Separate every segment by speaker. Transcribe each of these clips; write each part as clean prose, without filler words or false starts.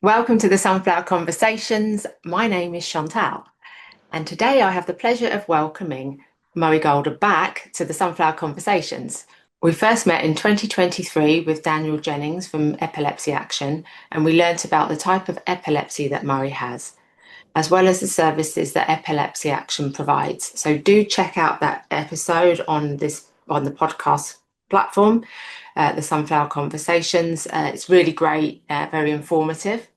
Speaker 1: Welcome to the Sunflower Conversations. My name is Chantal, and today I have the pleasure of welcoming Murray Goulder back to the Sunflower Conversations. We first met in 2023 with Daniel Jennings from Epilepsy Action, and we learnt about the type of epilepsy that Murray has, as well as the services that Epilepsy Action provides. So do check out that episode on the podcast platform, the Sunflower Conversations. It's really great, very informative.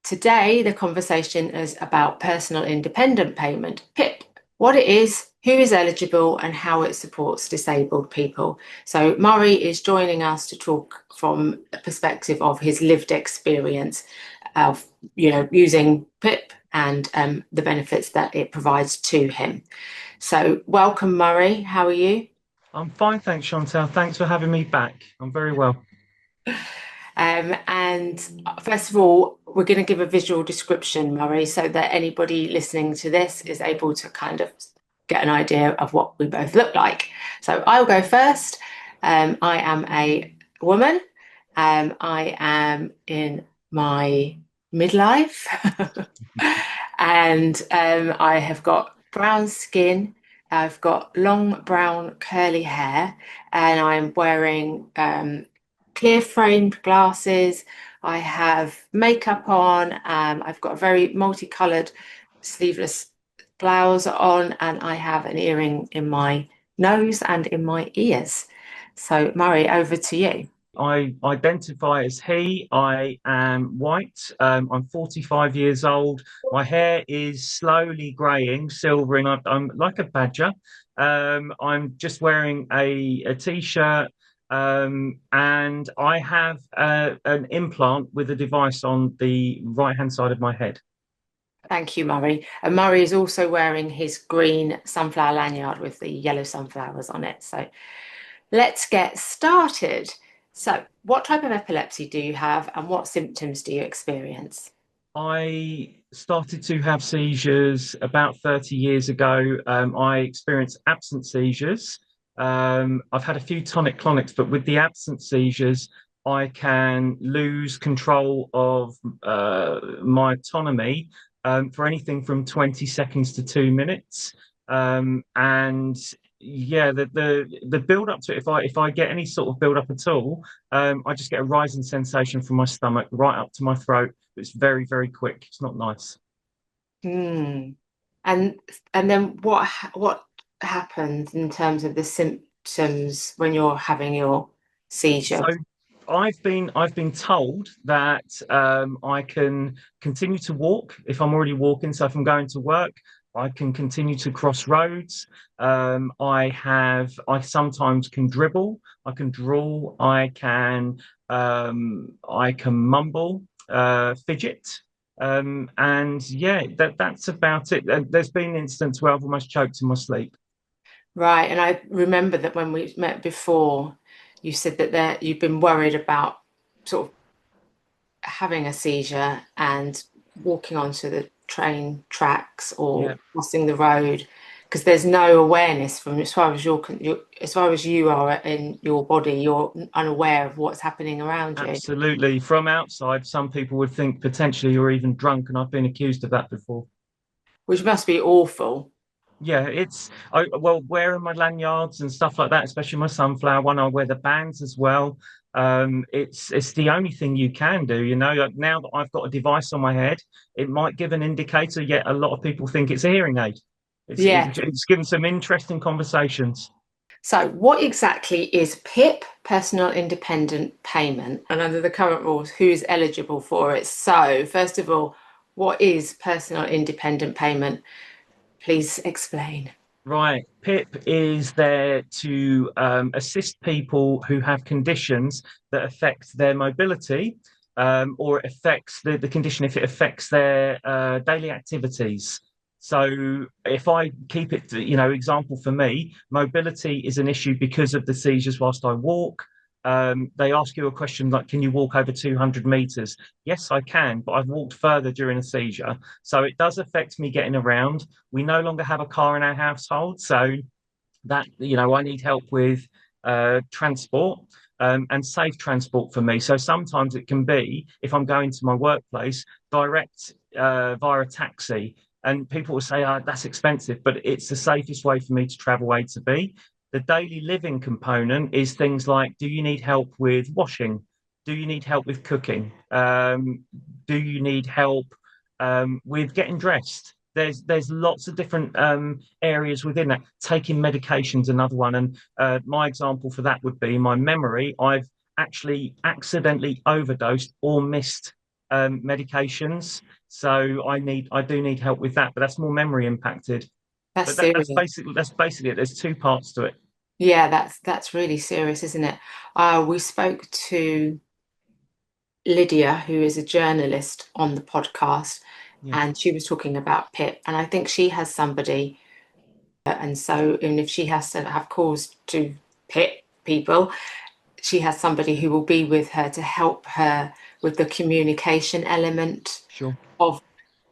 Speaker 1: Today, the conversation is about personal independent payment, PIP, what it is, who is eligible, and how it supports disabled people. So, Murray is joining us to talk from a perspective of his lived experience of, using PIP and the benefits that it provides to him. So, welcome, Murray. How are you?
Speaker 2: I'm fine, thanks, Chantal. Thanks for having me back. I'm very well.
Speaker 1: And first of all, we're going to give a visual description, Murray, so that anybody listening to this is able to kind of get an idea of what we both look like. So I'll go first. I am a woman. I am in my midlife, and I have got brown skin. I've got long brown curly hair, and I'm wearing clear framed glasses. I have makeup on. I've got a very multicolored sleeveless blouse on, and I have an earring in my nose and in my ears. So, Murray, over to you.
Speaker 2: I identify as he. I am white. I'm 45 years old. My hair is slowly greying, silvering. I'm like a badger. I'm just wearing a t-shirt, and I have an implant with a device on the right-hand side of my head.
Speaker 1: Thank you, Murray. And Murray is also wearing his green sunflower lanyard with the yellow sunflowers on it. So let's get started. So, what type of epilepsy do you have and what symptoms do you experience?
Speaker 2: I started to have seizures about 30 years ago. I experienced absent seizures. I've had a few tonic-clonics, but with the absent seizures, I can lose control of my autonomy for anything from 20 seconds to 2 minutes. And yeah, the build up to it, if I get any sort of build up at all, I just get a rising sensation from my stomach right up to my throat. It's very, very quick. It's not nice.
Speaker 1: Hmm. And and then what happens in terms of the symptoms when you're having your
Speaker 2: So
Speaker 1: seizure?
Speaker 2: I've been told that I can continue to walk if I'm already walking. So if I'm going to work, I can continue to cross roads. I sometimes can dribble. I can drawl. I can mumble, fidget. And yeah, that's about it. There's been an instance where I've almost choked in my sleep.
Speaker 1: Right. And I remember that when we met before, you said that you've been worried about sort of having a seizure and walking onto the train tracks or
Speaker 2: Yeah.
Speaker 1: crossing the road because there's no awareness from as far as as far as you are in your body, you're unaware of what's happening around you,
Speaker 2: Absolutely. From outside, some people would think potentially you're even drunk, and I've been accused of that before.
Speaker 1: which must be awful.
Speaker 2: Yeah, well, wearing my lanyards and stuff like that, especially my sunflower one. I wear the bands as well. It's the only thing you can do, Like now that I've got a device on my head, it might give an indicator, yet a lot of people think it's a hearing aid.
Speaker 1: Yeah.
Speaker 2: It's given some interesting conversations.
Speaker 1: So, what exactly is PIP, personal independent payment? And under the current rules, who is eligible for it? So, first of all, what is personal independent payment? Please explain.
Speaker 2: Right. PIP is there to assist people who have conditions that affect their mobility, or it affects the condition if it affects their daily activities. So if I keep it, example for me, mobility is an issue because of the seizures whilst I walk. They ask you a question like, can you walk over 200 meters? Yes, I can, but I've walked further during a seizure. So it does affect me getting around. We no longer have a car in our household, so that I need help with transport. and safe transport for me. So sometimes it can be, if I'm going to my workplace, direct via a taxi. And people will say, oh, that's expensive, but it's the safest way for me to travel A to B. The daily living component is things like, do you need help with washing? Do you need help with cooking? Do you need help with getting dressed? There's lots of different areas within that. Taking medication's another one, and my example for that would be my memory. I've actually accidentally overdosed or missed medications, so I do need help with that, but that's more memory impacted.
Speaker 1: That's
Speaker 2: But that's
Speaker 1: serious.
Speaker 2: basically it. There's two parts to it.
Speaker 1: Yeah, that's really serious, isn't it? We spoke to Lydia, who is a journalist, on the podcast,
Speaker 2: Yeah,
Speaker 1: and she was talking about PIP, and I think she has somebody, and if she has to have calls to PIP people, she has somebody who will be with her to help her with the communication element
Speaker 2: sure.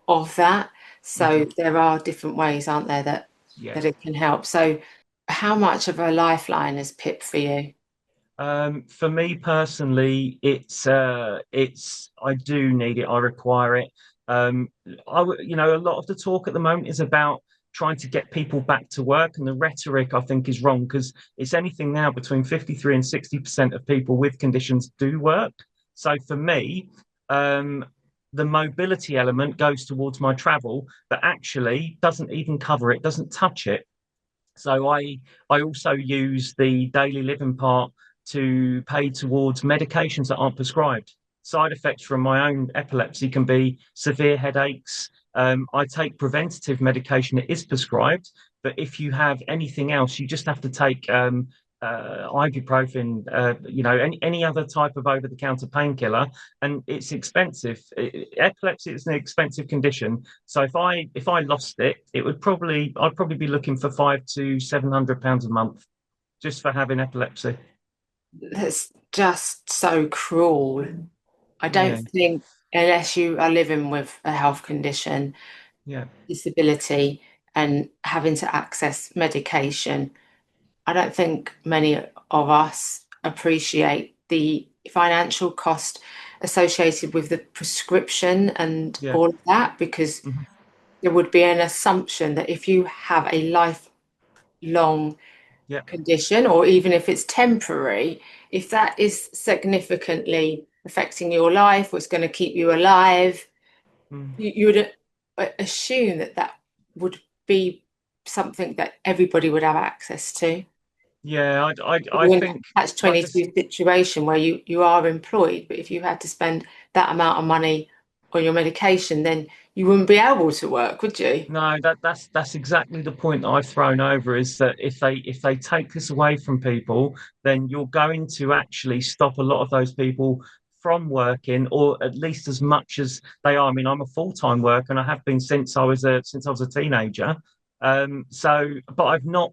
Speaker 1: of that.
Speaker 2: Hmm.
Speaker 1: So there are different ways, aren't there,
Speaker 2: Yeah.
Speaker 1: that it can help. So how much of a lifeline is PIP for you?
Speaker 2: For me personally, it's I do need it. I require it. Um, a lot of the talk at the moment is about trying to get people back to work, and the rhetoric I think is wrong because it's anything now between 53 and 60% of people with conditions do work. So for me, um, the mobility element goes towards my travel, but actually doesn't even cover it, doesn't touch it. So I also use the daily living part to pay towards medications that aren't prescribed. Side effects from my own epilepsy can be severe headaches. I take preventative medication that is prescribed, but if you have anything else, you just have to take ibuprofen, any other type of over-the-counter painkiller, and it's expensive. Epilepsy is an expensive condition, so if I lost it, I'd probably be looking for £500 to £700 a month just for having epilepsy.
Speaker 1: That's just so cruel. I don't
Speaker 2: Yeah,
Speaker 1: think, unless you are living with a health condition,
Speaker 2: yeah,
Speaker 1: disability, and having to access medication, I don't think many of us appreciate the financial cost associated with the prescription and
Speaker 2: yeah,
Speaker 1: all of that, because
Speaker 2: mhm,
Speaker 1: there would be an assumption that if you have a lifelong
Speaker 2: yeah,
Speaker 1: condition, or even if it's temporary, if that is significantly affecting your life or it's going to keep you alive,
Speaker 2: mm.
Speaker 1: you would assume that that would be something that everybody would have access to.
Speaker 2: Yeah. I
Speaker 1: You're in
Speaker 2: think,
Speaker 1: that catch
Speaker 2: like I s
Speaker 1: 22 situation where you are employed, but if you had to spend that amount of money on your medication, then you wouldn't be able to work, would you?
Speaker 2: No, that's exactly the point that I've thrown over is that if they take this away from people, then you're going to actually stop a lot of those people from working, or at least as much as they are. I mean, I'm a full-time worker and I have been since I was a teenager. But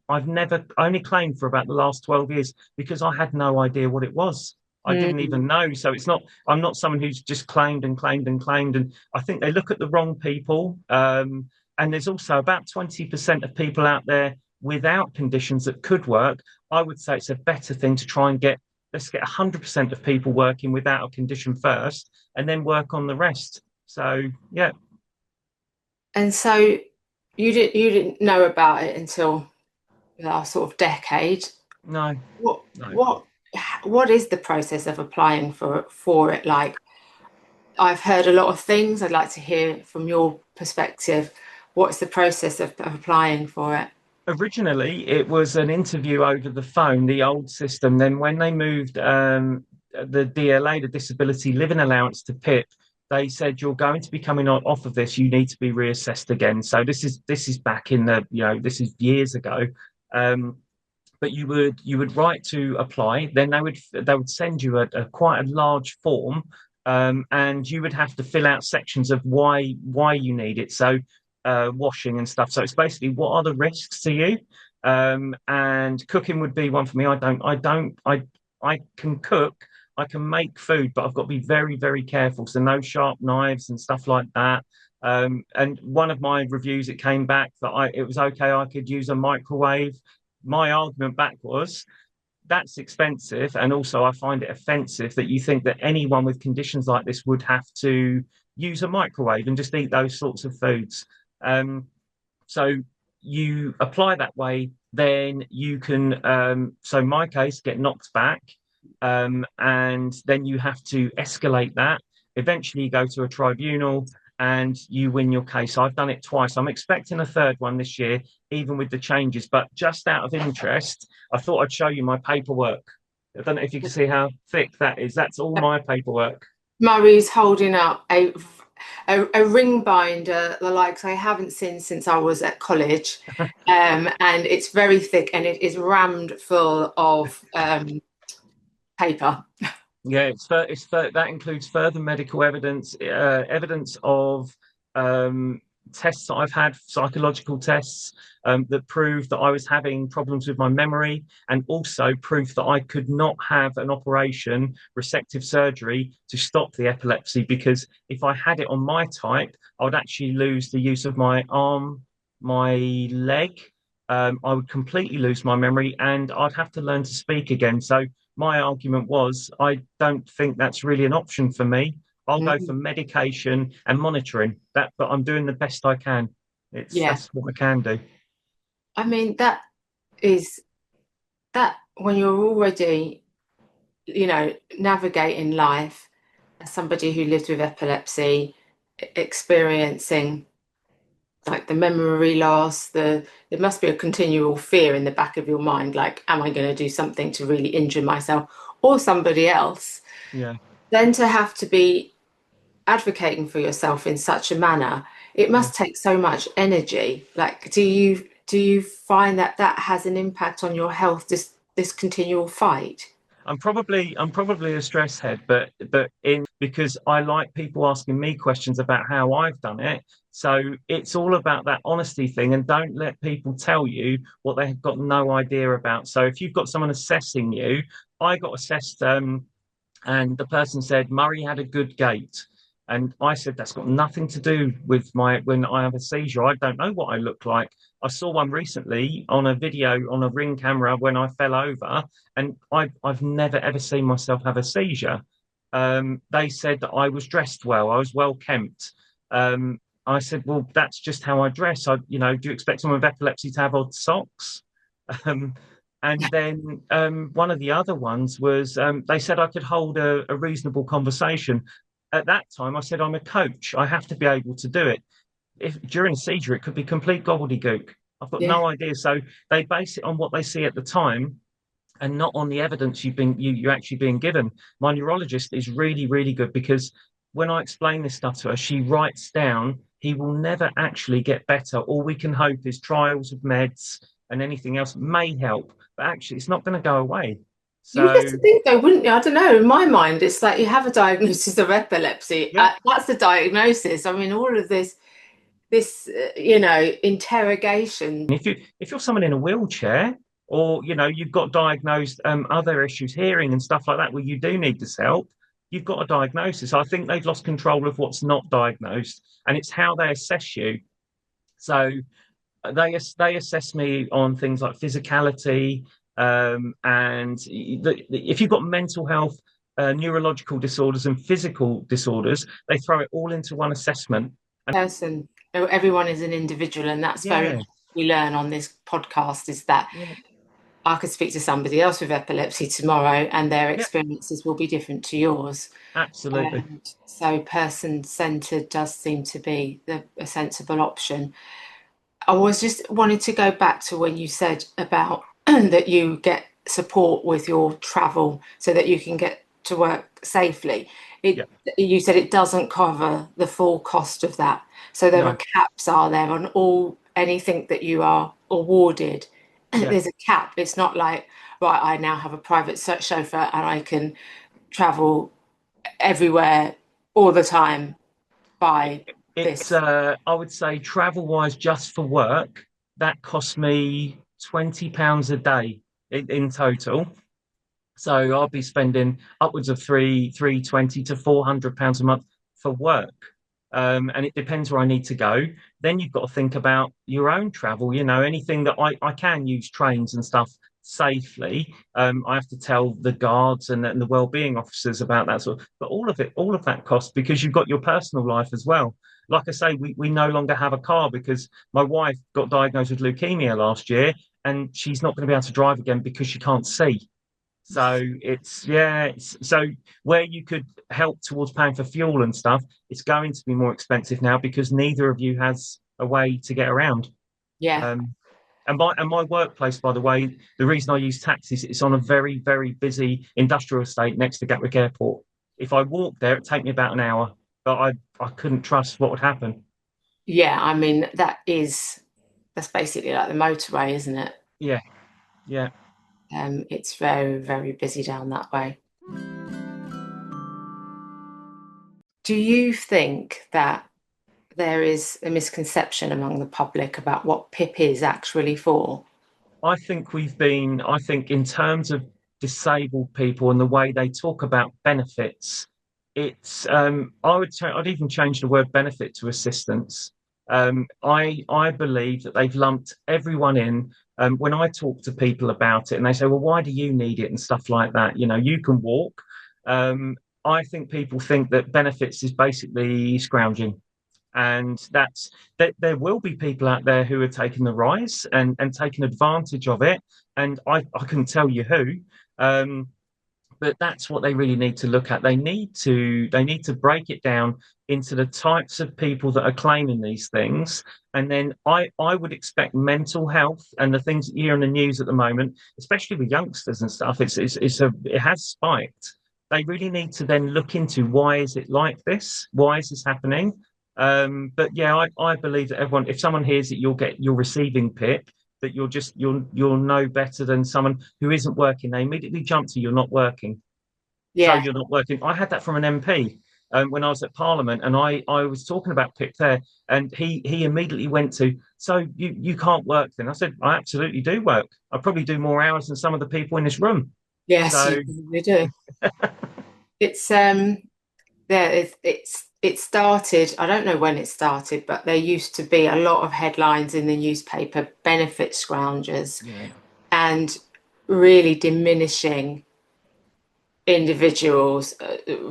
Speaker 2: I've never only claimed for about the last 12 years because I had no idea what it was. I didn't
Speaker 1: Mm,
Speaker 2: even know. So I'm not someone who's just claimed and claimed and claimed. And I think they look at the wrong people. And there's also about 20% of people out there without conditions that could work. I would say it's a better thing to try and let's get 100% of people working without a condition first and then work on the rest. So, yeah,
Speaker 1: and so you didn't know about it until the last sort of decade.
Speaker 2: no,
Speaker 1: What
Speaker 2: no.
Speaker 1: what what is the process of applying for it like? I've heard a lot of things. I'd like to hear from your perspective. What's the process of applying for it?
Speaker 2: Originally, it was an interview over the phone, the old system. Then, when they moved the DLA, the Disability Living Allowance, to PIP, they said you're going to be coming off of this. You need to be reassessed again. So this is back in this is years ago. Um, but you would write to apply. Then they would send you a quite a large form, and you would have to fill out sections of why you need it. So washing and stuff. So it's basically what are the risks to you? And cooking would be one for me. I can cook. I can make food, but I've got to be very, very careful. So no sharp knives and stuff like that. And one of my reviews, it came back that it was okay. I could use a microwave. My argument back was that's expensive. And also, I find it offensive that you think that anyone with conditions like this would have to use a microwave and just eat those sorts of foods. Um, so you apply that way, then you can, so in my case, get knocked back, and then you have to escalate that. Eventually, you go to a tribunal and you win your case. I've done it twice. I'm expecting a third one this year, even with the changes. But just out of interest, I thought I'd show you my paperwork. I don't know if you can see how thick that is. That's all my paperwork.
Speaker 1: Murray's holding up a ring binder, the likes I haven't seen since I was at college, and it's very thick and it is rammed full of paper.
Speaker 2: Yeah, that includes further medical evidence, evidence of um, tests that I've had, psychological tests that prove that I was having problems with my memory, and also proof that I could not have an operation, resective surgery, to stop the epilepsy. Because if I had it on my type, I would actually lose the use of my arm, my leg. I would completely lose my memory, and I'd have to learn to speak again. So my argument was, I don't think that's really an option for me. I'll go for
Speaker 1: Mm.
Speaker 2: medication and monitoring that, but I'm doing the best I can.
Speaker 1: Yeah,
Speaker 2: That's what I can do.
Speaker 1: I mean is that when you're already, navigating life as somebody who lives with epilepsy, experiencing like the memory loss, there must be a continual fear in the back of your mind, like, am I going to do something to really injure myself or somebody else?
Speaker 2: Yeah.
Speaker 1: Then to have to be advocating for yourself in such a manner, it
Speaker 2: Yeah.
Speaker 1: must take so much energy. Like, do you find that that has an impact on your health, this continual fight?
Speaker 2: I'm probably a stress head, but in because I like people asking me questions about how I've done it. So it's all about that honesty thing, and don't let people tell you what they've got no idea about. So if you've got someone assessing you, I got assessed, and the person said Murray had a good gait. And I said, that's got nothing to do with my when I have a seizure. I don't know what I look like. I saw one recently on a video on a ring camera when I fell over, and I've never ever seen myself have a seizure. They said that I was dressed well, I was well kempt. I said, well, that's just how I dress. Do you expect someone with epilepsy to have odd socks? Um, and then one of the other ones was they said I could hold a reasonable conversation. At that time, I said, I'm a coach. I have to be able to do it. If during a seizure, it could be complete gobbledygook. I've got
Speaker 1: Yeah.
Speaker 2: no idea. So they base it on what they see at the time and not on the evidence you're actually being given. My neurologist is really, really good because when I explain this stuff to her, she writes down he will never actually get better. All we can hope is trials of meds and anything else may help, but actually it's not going to go away.
Speaker 1: You would have
Speaker 2: So
Speaker 1: to think though, wouldn't you? I don't know. In my mind, it's like you have a diagnosis of epilepsy.
Speaker 2: yeah,
Speaker 1: That's the diagnosis. I mean, all of this interrogation.
Speaker 2: if you're someone in a wheelchair, or you've got diagnosed other issues, hearing and stuff like that, where you do need this help, you've got a diagnosis. I think they've lost control of what's not diagnosed, and it's how they assess you. So they assess me on things like physicality, and if you've got mental health, neurological disorders, and physical disorders, they throw it all into one assessment. And
Speaker 1: Person. Everyone is an individual, and that's very
Speaker 2: yeah,
Speaker 1: much what we learn on this podcast is that
Speaker 2: yeah,
Speaker 1: I could speak to somebody else with epilepsy tomorrow, and their
Speaker 2: yeah,
Speaker 1: experiences will be different to yours.
Speaker 2: absolutely.
Speaker 1: And so, person-centered does seem to be a sensible option. I was just wanted to go back to when you said about that you get support with your travel so that you can get to work safely.
Speaker 2: Yeah,
Speaker 1: You said it doesn't cover the full cost of that. So there are
Speaker 2: no,
Speaker 1: caps, are there, on all anything that you are awarded?
Speaker 2: yeah.
Speaker 1: There's a cap. It's not like, right, I now have a private chauffeur and I can travel everywhere all the time by
Speaker 2: It's
Speaker 1: this
Speaker 2: I would say travel wise, just for work, that cost me £20 a day in total. So I'll be spending upwards of three twenty to £400 a month for work. And it depends where I need to go. Then you've got to think about your own travel, anything that I can use trains and stuff safely. I have to tell the guards and the well-being officers about that sort of, but all of that costs because you've got your personal life as well. Like I say, we no longer have a car because my wife got diagnosed with leukemia last year and she's not going to be able to drive again because she can't see. So so where you could help towards paying for fuel and stuff, it's going to be more expensive now because neither of you has a way to get around.
Speaker 1: Yeah.
Speaker 2: Um, and my workplace, by the way, the reason I use taxis, it's on a very, very busy industrial estate next to Gatwick Airport. If I walked there, it'd take me about an hour, but I couldn't trust what would happen.
Speaker 1: Yeah, I mean, that's basically like the motorway, isn't it?
Speaker 2: Yeah, yeah.
Speaker 1: It's very, very busy down that way. Do you think that there is a misconception among the public about what PIP is actually for?
Speaker 2: I think in terms of disabled people and the way they talk about benefits, I'd even change the word benefit to assistance. I believe that they've lumped everyone in. When I talk to people about it and they say, well, why do you need it and stuff like that? You know, you can walk. Um, I think people think that benefits is basically scrounging, and that's that there will be people out there who are taking the rise and taking advantage of it, and I can tell you who. um, but that's what they really need to look at. They need to break it down into the types of people that are claiming these things, and then I would expect mental health and the things that you hear in the news at the moment, especially with youngsters and stuff, it has spiked. They really need to then look into why is it like this, why is this happening. But yeah, I believe that everyone, if someone hears that you're receiving PIP, that you'll know better than someone who isn't working. They immediately jump to you're not working, so
Speaker 1: Yeah,
Speaker 2: you're not working. I had that from an MP when I was at Parliament, and I was talking about PIP there, and he immediately went to, so you can't work then. I said I absolutely do work. I probably do more hours than some of the people in this room.
Speaker 1: yes,
Speaker 2: So
Speaker 1: you probably do. It's there. It started. I don't know when it started, but there used to be a lot of headlines in the newspaper, benefit scroungers,
Speaker 2: yeah,
Speaker 1: and really diminishing individuals,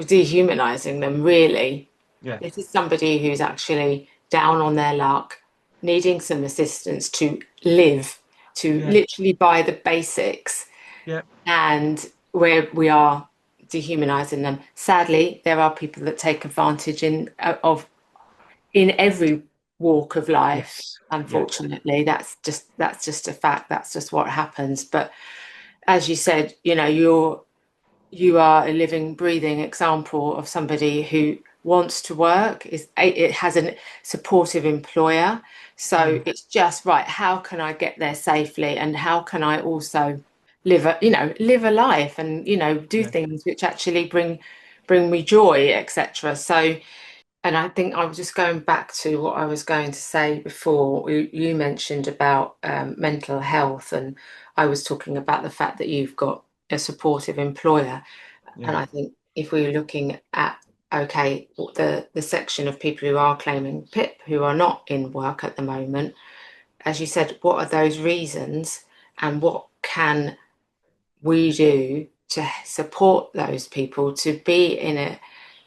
Speaker 1: dehumanizing them, really.
Speaker 2: yeah,
Speaker 1: This is somebody who's actually down on their luck, needing some assistance to live, to
Speaker 2: yeah,
Speaker 1: literally buy the basics,
Speaker 2: yeah,
Speaker 1: and where we are dehumanizing them. Sadly, there are people that take advantage of in every walk of life.
Speaker 2: yes, yeah,
Speaker 1: Unfortunately, that's just a fact. That's just what happens. But as you said, you are a living, breathing example of somebody who wants to work. It has a supportive employer,
Speaker 2: yeah,
Speaker 1: so it's just right. How can I get there safely, and how can I also live a life, and do
Speaker 2: yeah,
Speaker 1: things which actually bring me joy, etc. So, and I think I was just going back to what I was going to say before. You mentioned about mental health, and I was talking about the fact that you've got a supportive employer. And
Speaker 2: yeah,
Speaker 1: I think if we're looking at, okay, the section of people who are claiming PIP who are not in work at the moment, as you said, what are those reasons, and what can we do to support those people to be in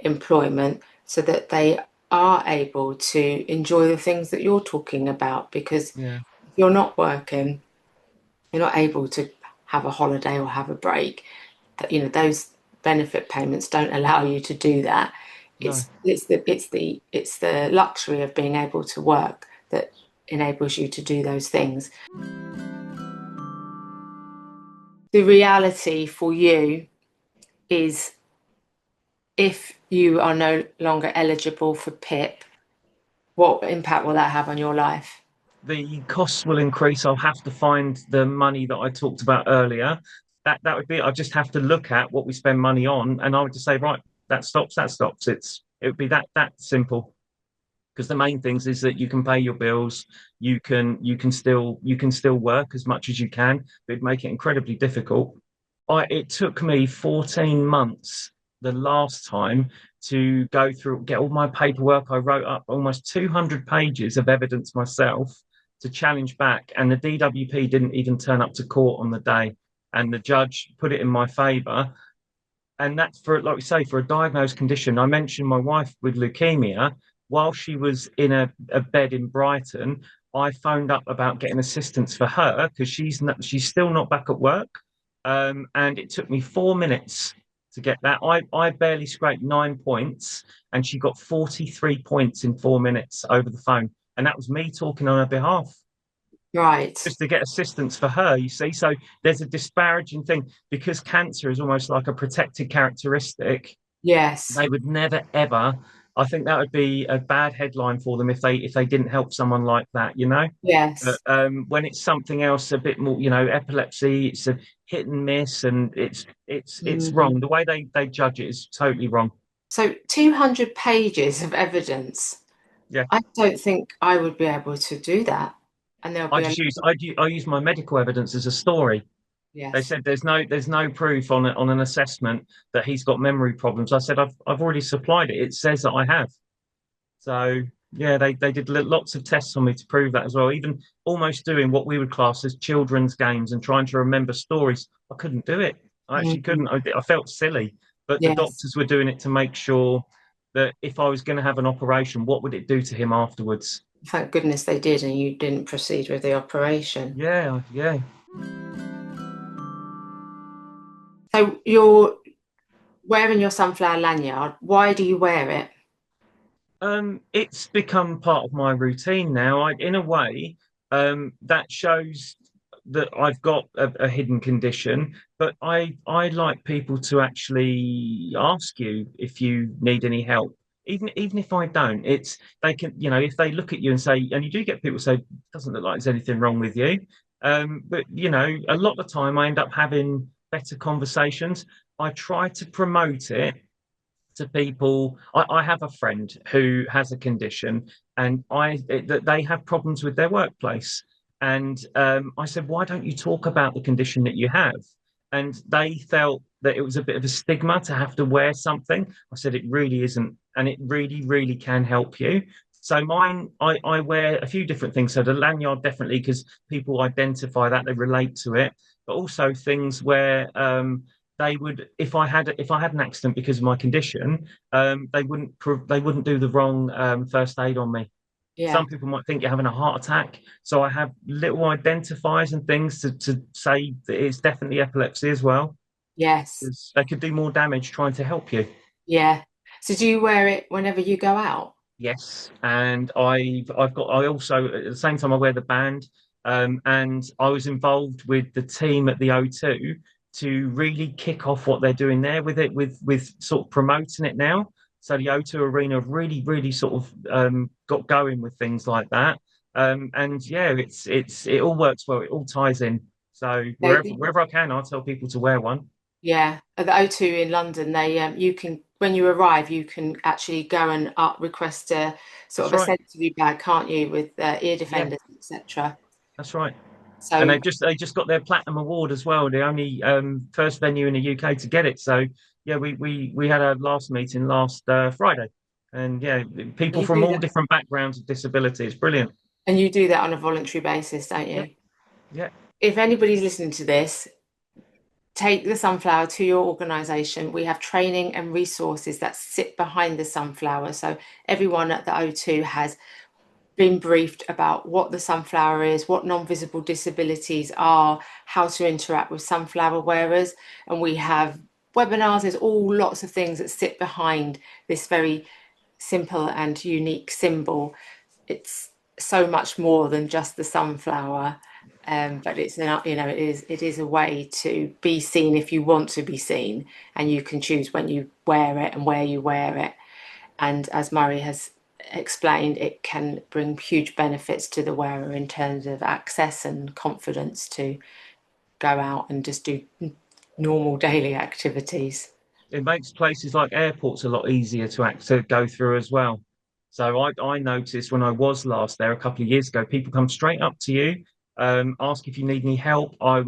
Speaker 1: employment so that they are able to enjoy the things that you're talking about? Because
Speaker 2: yeah,
Speaker 1: if you're not working, you're not able to have a holiday or have a break. That those benefit payments don't allow you to do that.
Speaker 2: no,
Speaker 1: It's the luxury of being able to work that enables you to do those things. The reality for you is, if you are no longer eligible for PIP, what impact will that have on your life?
Speaker 2: the costs will increase. I'll have to find the money that I talked about earlier. That would be. I just have to look at what we spend money on, and I would just say, right, that stops. That stops. It would be that simple. Because the main things is that you can pay your bills, you can still work as much as you can, but it'd make it incredibly difficult. It took me 14 months the last time to go through, get all my paperwork. I wrote up almost 200 pages of evidence myself to challenge back, and the DWP didn't even turn up to court on the day. and the judge put it in my favour. And that's for, like we say, for a diagnosed condition. I mentioned my wife with leukemia. While she was in a bed in Brighton, I phoned up about getting assistance for her because she's still not back at work. And it took me 4 minutes to get that. I barely scraped 9 points, and she got 43 points in 4 minutes over the phone. And that was me talking on her behalf
Speaker 1: Right.
Speaker 2: just to get assistance for her, you see. So there's a disparaging thing because cancer is almost like a protected characteristic.
Speaker 1: Yes.
Speaker 2: They would never ever. I think that would be a bad headline for them if they didn't help someone like that, you know. But
Speaker 1: Yes.
Speaker 2: when it's something else, a bit more, you know, epilepsy, it's a hit and miss, and it's
Speaker 1: Mm.
Speaker 2: wrong. The way they judge it is totally wrong.
Speaker 1: So 200 pages of evidence.
Speaker 2: Yeah,
Speaker 1: I don't think I would be able to do that. And there'll
Speaker 2: I
Speaker 1: be a
Speaker 2: just
Speaker 1: lot
Speaker 2: use
Speaker 1: of,
Speaker 2: I use my medical evidence as a story. They
Speaker 1: yes.
Speaker 2: said there's no proof on an assessment that he's got memory problems. I said I've already supplied it. It says that I have. So yeah, they did lots of tests on me to prove that as well. Even almost doing what we would class as children's games and trying to remember stories. I couldn't do it. I actually
Speaker 1: Mhm.
Speaker 2: couldn't. I felt silly, but the
Speaker 1: Yes.
Speaker 2: doctors were doing it to make sure that if I was going to have an operation, what would it do to him afterwards?
Speaker 1: Thank goodness they did, and you didn't proceed with the operation.
Speaker 2: Yeah, yeah.
Speaker 1: So you're wearing your sunflower lanyard. Why do you wear it?
Speaker 2: It's become part of my routine now. In a way, that shows that I've got a hidden condition, but I like people to actually ask you if you need any help. Even if I don't, it's they can, you know, if they look at you and say, and you do get people say, doesn't look like there's anything wrong with you. But you know, a lot of the time I end up having better conversations. I try to promote it to people. I have a friend who has a condition, and that they have problems with their workplace. And I said, why don't you talk about the condition that you have? And they felt that it was a bit of a stigma to have to wear something. I said, it really isn't, and it really, really can help you. So mine, I wear a few different things. So the lanyard definitely because people identify that they relate to it, but also things where they would if I had an accident because of my condition, they wouldn't do the wrong first aid on me.
Speaker 1: Yeah.
Speaker 2: Some people might think you're having a heart attack, so I have little identifiers and things to say that it's definitely epilepsy as well,
Speaker 1: Yes.
Speaker 2: because they could do more damage trying to help you.
Speaker 1: Yeah. So do you wear it whenever you go out?
Speaker 2: Yes, and I also at the same time I wear the band, and I was involved with the team at the O2 to really kick off what they're doing there with it, with sort of promoting it now. So the O2 Arena have really sort of got going with things like that, and yeah, it all works well. It all ties in. So
Speaker 1: They,
Speaker 2: wherever I can, I'll tell people to wear one.
Speaker 1: yeah. At the O2 in London, they you can when you arrive, you can actually go and request a sort
Speaker 2: That's
Speaker 1: of a
Speaker 2: right.
Speaker 1: sensory bag, can't you, with ear
Speaker 2: Yeah,
Speaker 1: defenders, etc.
Speaker 2: that's right. And
Speaker 1: So
Speaker 2: they just got their platinum award as well. The only first venue in the UK to get it. So yeah, we had our last meeting last Friday, and yeah, people
Speaker 1: you
Speaker 2: from
Speaker 1: do
Speaker 2: all
Speaker 1: that,
Speaker 2: different backgrounds of disability. It's brilliant.
Speaker 1: and you do that on a voluntary basis, don't
Speaker 2: Yep,
Speaker 1: you?
Speaker 2: yeah,
Speaker 1: If anybody's listening to this, take the sunflower to your organization. We have training and resources that sit behind the sunflower. So everyone at the O2 has been briefed about what the sunflower is, what non-visible disabilities are, how to interact with sunflower wearers. And we have webinars, there's all lots of things that sit behind this very simple and unique symbol. It's so much more than just the sunflower. But it's not, it is a way to be seen if you want to be seen, and you can choose when you wear it and where you wear it. And as Murray has explained, it can bring huge benefits to the wearer in terms of access and confidence to go out and just do normal daily activities.
Speaker 2: it makes places like airports a lot easier to go through as well. So I noticed when I was last there a couple of years ago, people come straight up to you, ask if you need any help. I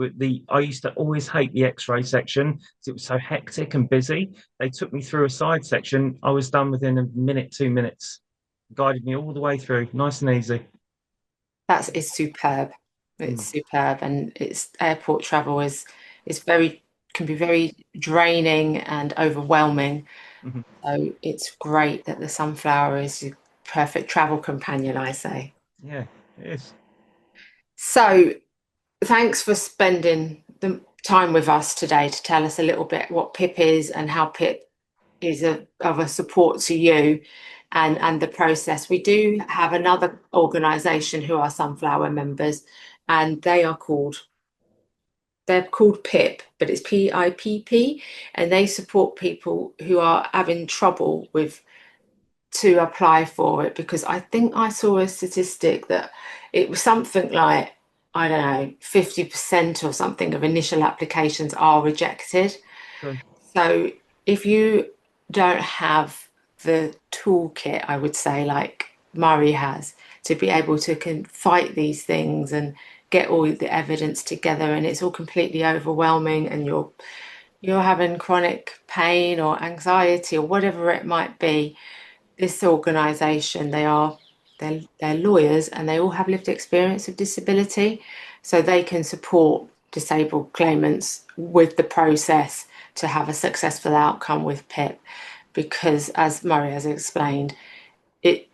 Speaker 2: used to always hate the X-ray section because it was so hectic and busy. They took me through a side section. I was done within a minute, 2 minutes. Guided me all the way through, nice and easy.
Speaker 1: That's is superb. It's
Speaker 2: Mm.
Speaker 1: superb, and it's airport travel is. can be very draining and overwhelming.
Speaker 2: Mhm.
Speaker 1: So it's great that the sunflower is a perfect travel companion, I say.
Speaker 2: Yeah, it is.
Speaker 1: So thanks for spending the time with us today to tell us a little bit what PIP is and how PIP is of a support to you and the process. We do have another organisation who are Sunflower members, and they're called PIP, but it's PIPP, and they support people who are having trouble with to apply for it, because I think I saw a statistic that it was something like, I don't know, 50% or something of initial applications are rejected.
Speaker 2: True.
Speaker 1: So if you don't have the toolkit, I would say, like Murray has, to be able to fight these things and get all the evidence together, and it's all completely overwhelming, and you're having chronic pain or anxiety or whatever it might be, this organisation, they're lawyers and they all have lived experience of disability, so they can support disabled claimants with the process to have a successful outcome with PIP. Because as Murray has explained, it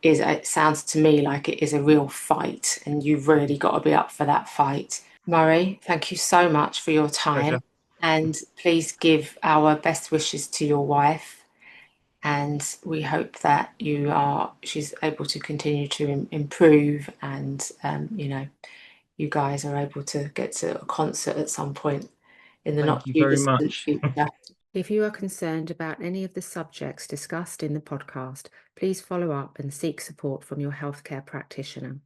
Speaker 1: sounds to me like it is a real fight, and you've really got to be up for that fight. Murray, thank you so much for your
Speaker 2: Pleasure.
Speaker 1: time, and please give our best wishes to your wife, and we hope that she's able to continue to improve, and you guys are able to get to a concert at some point in the not
Speaker 2: Thank you
Speaker 1: too
Speaker 2: very
Speaker 1: distant
Speaker 2: much.
Speaker 1: future. If you are concerned about any of the subjects discussed in the podcast, please follow up and seek support from your healthcare practitioner.